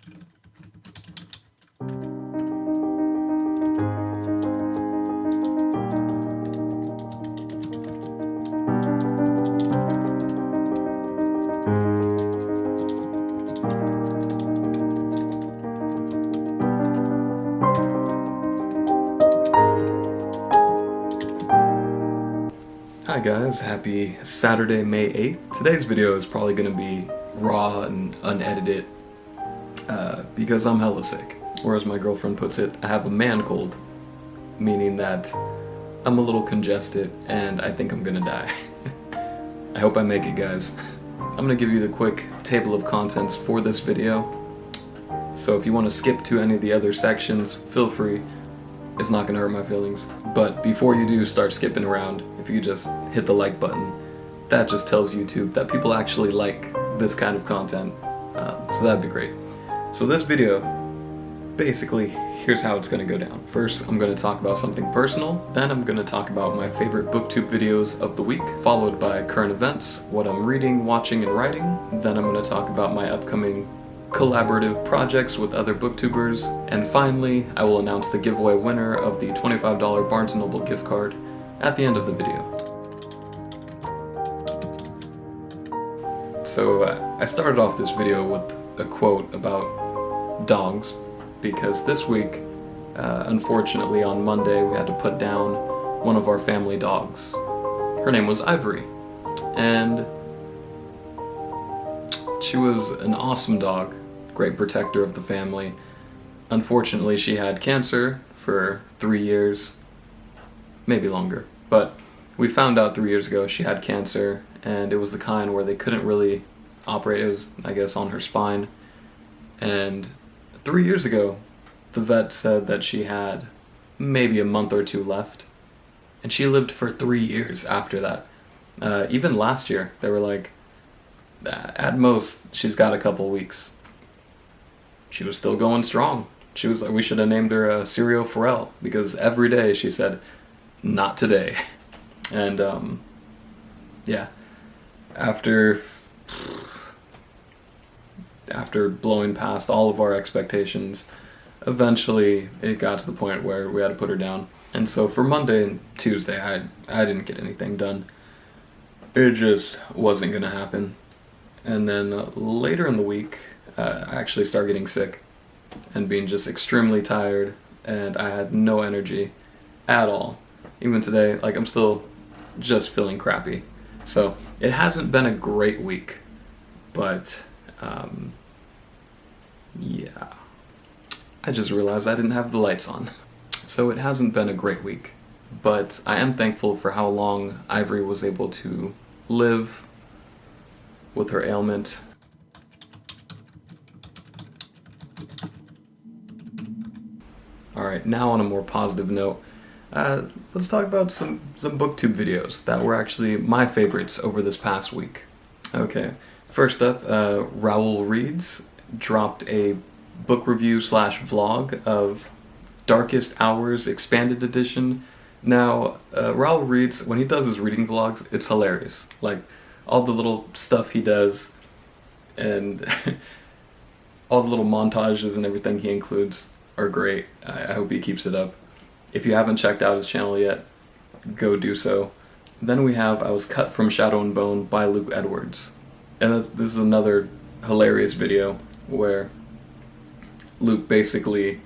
Hi guys, happy Saturday, May 8th. Today's video is probably going to be raw and unedited because I'm hella sick. Or as my girlfriend puts it, I have a man cold, meaning that I'm a little congested and I think I'm gonna die. I hope I make it, guys. I'm gonna give you the quick table of contents for this video. So if you want to skip to any of the other sections, feel free. It's not gonna hurt my feelings. But before you do start skipping around, if you just hit the like button, that just tells YouTube that people actually like this kind of content. So that'd be great. So this video, basically, here's how it's gonna go down. First, I'm gonna talk about something personal. Then I'm gonna talk about my favorite BookTube videos of the week, followed by current events, what I'm reading, watching, and writing. Then I'm gonna talk about my upcoming collaborative projects with other booktubers, and finally I will announce the giveaway winner of the $25 Barnes & Noble gift card at the end of the video. So I started off this video with a quote about dogs because this week, unfortunately on Monday, we had to put down one of our family dogs. Her name was Ivory, and she was an awesome dog, great protector of the family. Unfortunately, she had cancer for 3 years, maybe longer, but we found out 3 years ago she had cancer, and it was the kind where they couldn't really operate. It was, I guess, on her spine, and 3 years ago, the vet said that she had maybe a month or two left, and she lived for 3 years after that. Even last year, they were like, at most, she's got a couple weeks. She was still going strong. She was like, we should have named her Cereal Pharrell, because every day she said, not today. And yeah, after blowing past all of our expectations, eventually it got to the point where we had to put her down. And so for Monday and Tuesday, I didn't get anything done. It just wasn't gonna happen. And then later in the week, I actually started getting sick and being just extremely tired, and I had no energy at all. Even today, like, I'm still just feeling crappy. So it hasn't been a great week, but yeah. I just realized I didn't have the lights on. So it hasn't been a great week, but I am thankful for how long Ivory was able to live with her ailment. Alright, now on a more positive note, let's talk about some BookTube videos that were actually my favorites over this past week. Okay, first up, Raoul Reads dropped a book review / vlog of Darkest Hours Expanded Edition. Now, Raoul Reads, when he does his reading vlogs, it's hilarious. Like, all the little stuff he does, and all the little montages and everything he includes are great. I hope he keeps it up. If you haven't checked out his channel yet, go do so. Then we have I Was Cut from Shadow and Bone by Luke Edwards. And this is another hilarious video where Luke basically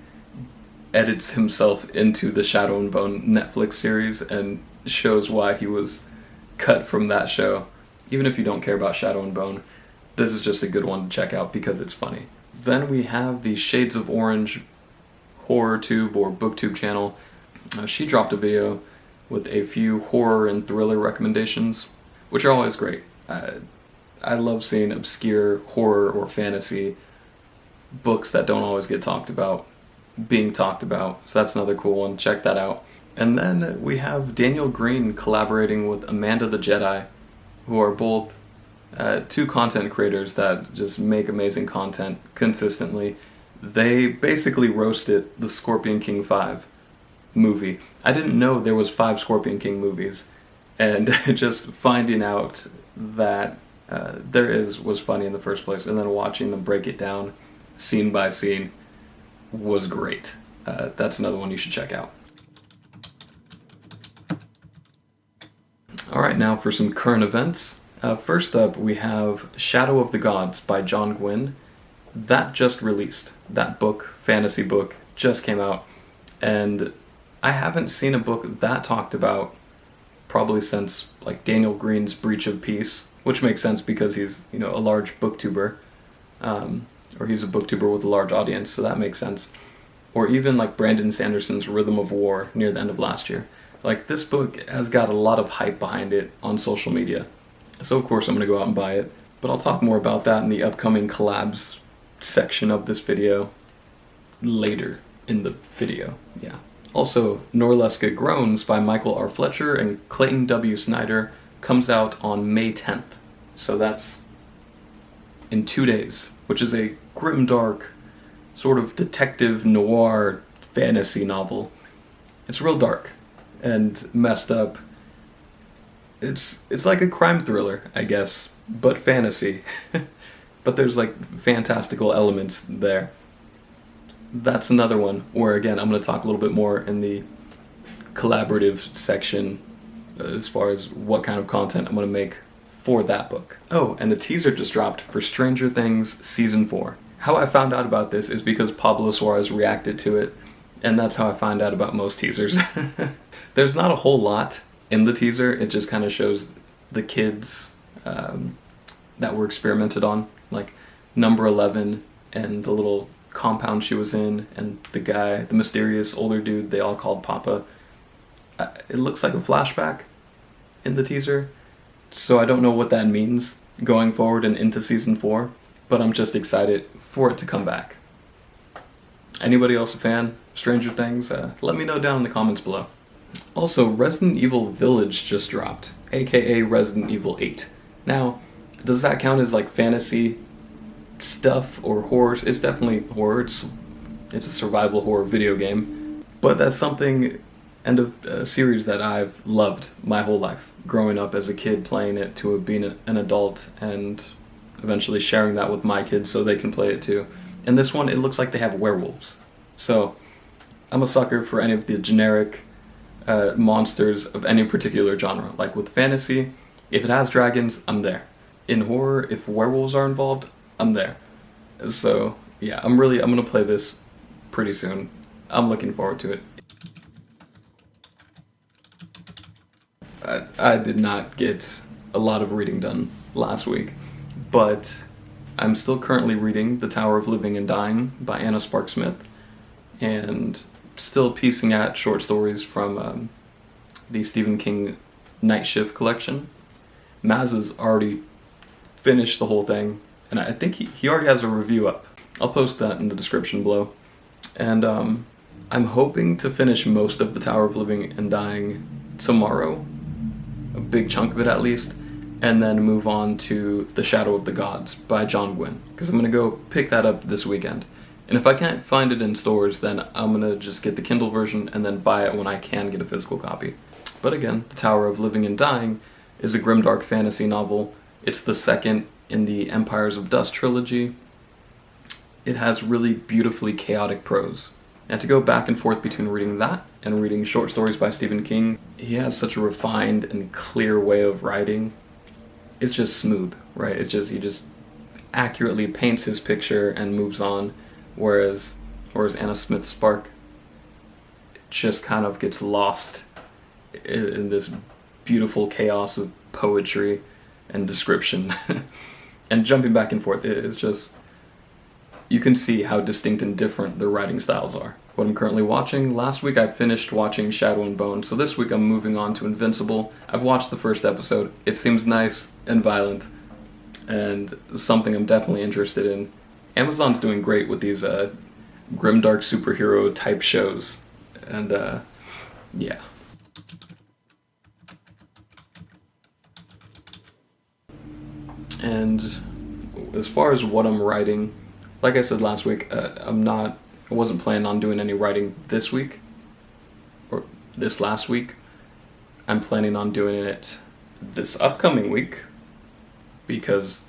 edits himself into the Shadow and Bone Netflix series and shows why he was cut from that show. Even if you don't care about Shadow and Bone, this is just a good one to check out because it's funny. Then we have the Shades of Orange HorrorTube or BookTube channel. She dropped a video with a few horror and thriller recommendations, which are always great. I love seeing obscure horror or fantasy books that don't always get talked about being talked about, so that's another cool one. Check that out. And then we have Daniel Green collaborating with Amanda the Jedi, who are both two content creators that just make amazing content consistently. They basically roasted the Scorpion King 5 movie. I didn't know there was 5 Scorpion King movies, and just finding out that there was funny in the first place, and then watching them break it down scene by scene, was great. That's another one you should check out. Alright, now for some current events. First up, we have Shadow of the Gods by John Gwynne. That just released. That book, fantasy book, just came out. And I haven't seen a book that talked about probably since like Daniel Green's Breach of Peace, which makes sense because he's, you know, a large booktuber, or he's a booktuber with a large audience, so that makes sense. Or even like Brandon Sanderson's Rhythm of War near the end of last year. Like, this book has got a lot of hype behind it on social media. So of course I'm going to go out and buy it, but I'll talk more about that in the upcoming collabs section of this video later in the video, yeah. Also, Norleska Groans by Michael R. Fletcher and Clayton W. Snyder comes out on May 10th. So that's in 2 days, which is a grimdark, sort of detective noir fantasy novel. It's real dark and messed up. It's like a crime thriller, I guess, but fantasy. But there's like fantastical elements there. That's another one where, again, I'm going to talk a little bit more in the collaborative section as far as what kind of content I'm going to make for that book. Oh, and the teaser just dropped for Stranger Things Season 4. How I found out about this is because Pablo Suarez reacted to it, and that's how I find out about most teasers. There's not a whole lot in the teaser, it just kind of shows the kids that were experimented on, like number 11 and the little compound she was in, and the guy, the mysterious older dude they all called Papa. It looks like a flashback in the teaser, so I don't know what that means going forward and into Season 4, but I'm just excited for it to come back. Anybody else a fan of Stranger Things? Let me know down in the comments below. Also, Resident Evil Village just dropped, aka Resident Evil 8. Now, does that count as like fantasy stuff or horror? It's definitely horror. It's a survival horror video game, but that's something and a series that I've loved my whole life, growing up as a kid playing it to being an adult and eventually sharing that with my kids so they can play it too. And this one, it looks like they have werewolves. So I'm a sucker for any of the generic monsters of any particular genre. Like with fantasy, if it has dragons, I'm there. In horror, if werewolves are involved, I'm there. So yeah, I'm gonna play this pretty soon. I'm looking forward to it. I did not get a lot of reading done last week, but I'm still currently reading The Tower of Living and Dying by Anna Spark Smith, and still piecing at short stories from the Stephen King Night Shift collection. Maz has already finished the whole thing, and I think he already has a review up. I'll post that in the description below. And I'm hoping to finish most of The Tower of Living and Dying tomorrow, a big chunk of it at least, and then move on to The Shadow of the Gods by John Gwynne, because I'm going to go pick that up this weekend. And if I can't find it in stores, then I'm going to just get the Kindle version and then buy it when I can get a physical copy. But again, The Tower of Living and Dying is a grimdark fantasy novel. It's the second in the Empires of Dust trilogy. It has really beautifully chaotic prose. And to go back and forth between reading that and reading short stories by Stephen King, he has such a refined and clear way of writing. It's just smooth, right? He just accurately paints his picture and moves on, whereas Anna Smith Spark just kind of gets lost in this beautiful chaos of poetry and description. And jumping back and forth, it's just, you can see how distinct and different their writing styles are. What I'm currently watching, last week I finished watching Shadow and Bone, so this week I'm moving on to Invincible. I've watched the first episode. It seems nice and violent, and something I'm definitely interested in. Amazon's doing great with these grimdark superhero type shows, and yeah. And as far as what I'm writing, like I said last week, I wasn't planning on doing any writing this week, or this last week. I'm planning on doing it this upcoming week, because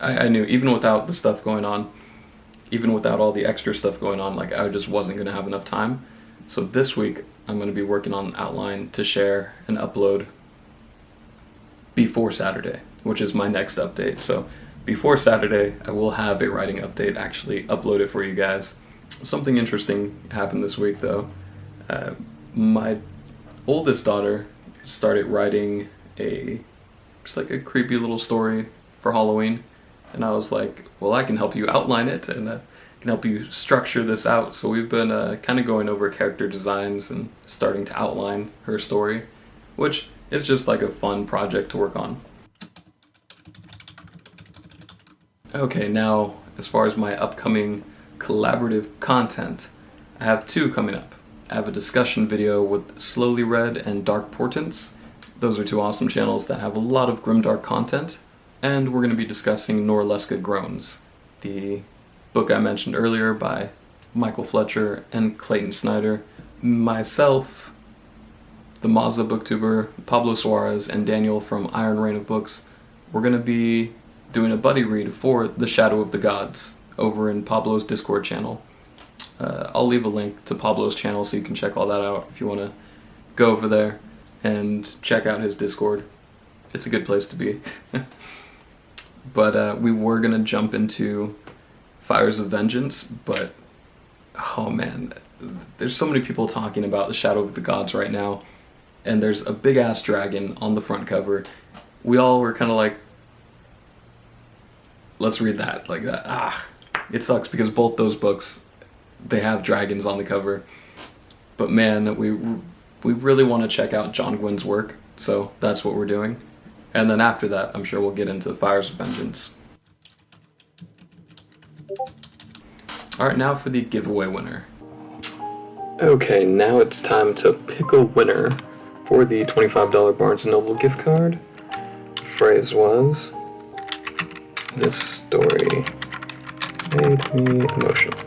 I knew even without the stuff going on, even without all the extra stuff going on, like I just wasn't going to have enough time. So this week I'm going to be working on an outline to share and upload before Saturday, which is my next update. So before Saturday, I will have a writing update actually uploaded for you guys. Something interesting happened this week though. My oldest daughter started writing just like a creepy little story for Halloween, and I was like, well, I can help you outline it and can help you structure this out. So we've been kind of going over character designs and starting to outline her story, which is just like a fun project to work on. Okay, now as far as my upcoming collaborative content, I have two coming up. I have a discussion video with Slowly Read and Dark Portents. Those are two awesome channels that have a lot of grimdark content, and we're going to be discussing Norleska Groans, the book I mentioned earlier by Michael Fletcher and Clayton Snyder. Myself, the Mazda booktuber, Pablo Suarez, and Daniel from Iron Reign of Books, we're going to be doing a buddy read for The Shadow of the Gods over in Pablo's Discord channel. I'll leave a link to Pablo's channel so you can check all that out if you want to go over there and check out his Discord. It's a good place to be. But we were going to jump into Fires of Vengeance, but oh man, there's so many people talking about The Shadow of the Gods right now, and there's a big ass dragon on the front cover. We all were kind of like, let's read that, like that. It sucks because both those books, they have dragons on the cover. But man, we really want to check out John Gwynn's work, so that's what we're doing. And then after that, I'm sure we'll get into Fires of Vengeance. Alright, now for the giveaway winner. Okay, now it's time to pick a winner for the $25 Barnes & Noble gift card. The phrase was, "This story made me emotional."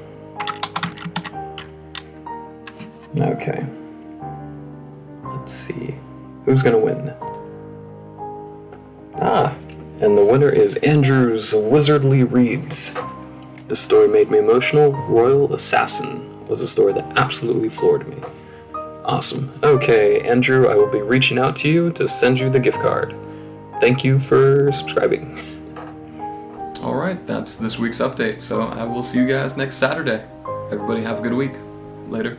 Okay. Let's see. Who's gonna win? And the winner is Andrew's Wizardly Reads. "This story made me emotional. Royal Assassin" was a story that absolutely floored me. Awesome. Okay, Andrew, I will be reaching out to you to send you the gift card. Thank you for subscribing. Alright, that's this week's update, so I will see you guys next Saturday. Everybody have a good week. Later.